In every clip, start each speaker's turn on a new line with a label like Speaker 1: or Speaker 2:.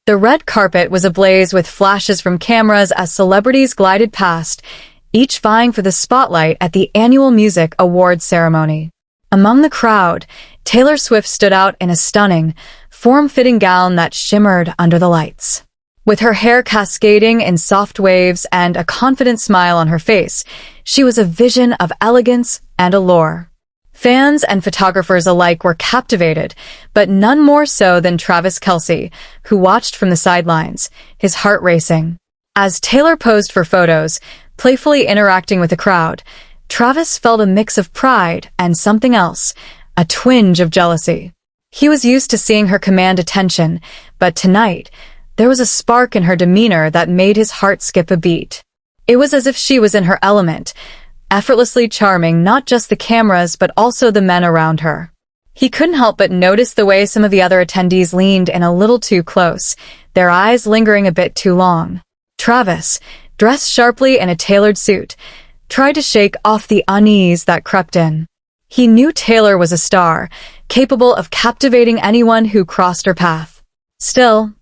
Speaker 1: The red carpet was ablaze with flashes from cameras as celebrities glided past, each vying for the spotlight at the annual music awards ceremony. Among the crowd, Taylor Swift stood out in a stunning, form-fitting gown that shimmered under the lights. With her hair cascading in soft waves and a confident smile on her face, she was a vision of elegance and allure. Fans and photographers alike were captivated, but none more so than Travis Kelce, who watched from the sidelines, his heart racing. As Taylor posed for photos, playfully interacting with the crowd, Travis felt a mix of pride and something else, a twinge of jealousy. He was used to seeing her command attention, but tonight, there was a spark in her demeanor that made his heart skip a beat. It was as if she was in her element, effortlessly charming not just the cameras but also the men around her. He couldn't help but notice the way some of the other attendees leaned in a little too close, their eyes lingering a bit too long. Travis, dressed sharply in a tailored suit, tried to shake off the unease that crept in. He knew Taylor was a star, capable of captivating anyone who crossed her path. Still,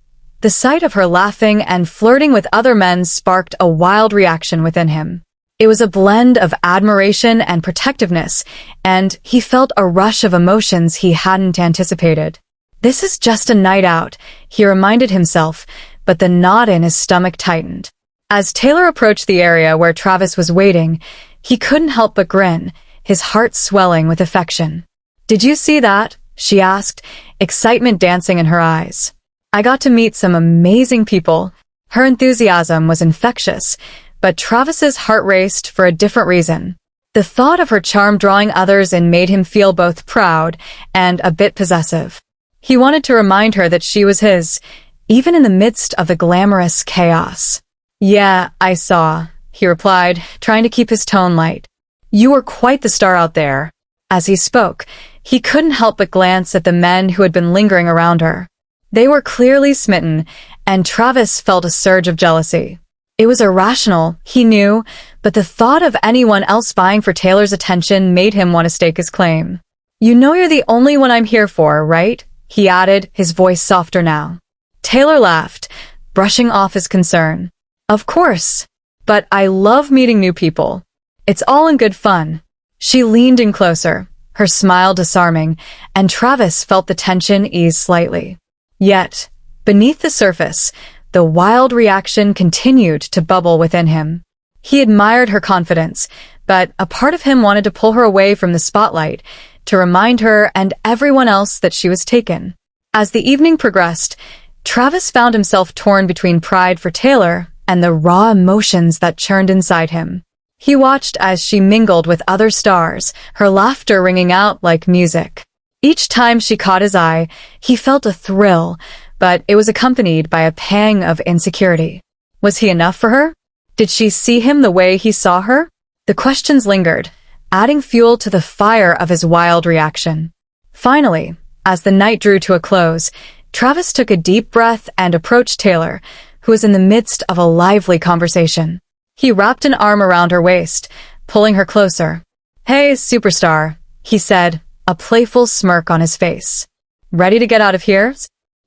Speaker 1: the sight of her laughing and flirting with other men sparked a wild reaction within him. It was a blend of admiration and protectiveness, and he felt a rush of emotions he hadn't anticipated. This is just a night out, he reminded himself, but the knot in his stomach tightened. As Taylor approached the area where Travis was waiting, he couldn't help but grin, his heart swelling with affection. "Did you see that?" she asked, excitement dancing in her eyes. "I got to meet some amazing people." Her enthusiasm was infectious, but Travis's heart raced for a different reason. The thought of her charm drawing others in made him feel both proud and a bit possessive. He wanted to remind her that she was his, even in the midst of the glamorous chaos. "Yeah, I saw," he replied, trying to keep his tone light. "You were quite the star out there." As he spoke, he couldn't help but glance at the men who had been lingering around her. They were clearly smitten, and Travis felt a surge of jealousy. It was irrational, he knew, but the thought of anyone else vying for Taylor's attention made him want to stake his claim. "You know you're the only one I'm here for, right?" he added, his voice softer now. Taylor laughed, brushing off his concern. "Of course, but I love meeting new people. It's all in good fun." She leaned in closer, her smile disarming, and Travis felt the tension ease slightly. Yet, beneath the surface, the wild reaction continued to bubble within him. He admired her confidence, but a part of him wanted to pull her away from the spotlight, to remind her and everyone else that she was taken. As the evening progressed, Travis found himself torn between pride for Taylor and the raw emotions that churned inside him. He watched as she mingled with other stars, her laughter ringing out like music. Each time she caught his eye, he felt a thrill, but it was accompanied by a pang of insecurity. Was he enough for her? Did she see him the way he saw her? The questions lingered, adding fuel to the fire of his wild reaction. Finally, as the night drew to a close, Travis took a deep breath and approached Taylor, who was in the midst of a lively conversation. He wrapped an arm around her waist, pulling her closer. "Hey, superstar," he said, a playful smirk on his face. "Ready to get out of here?"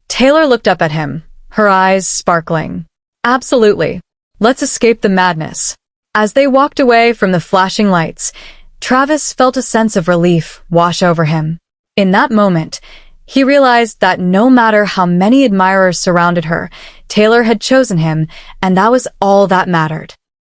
Speaker 1: Taylor looked up at him, her eyes sparkling. "Absolutely. Let's escape the madness." As they walked away from the flashing lights, Travis felt a sense of relief wash over him. In that moment, he realized that no matter how many admirers surrounded her, Taylor had chosen him, and that was all that mattered.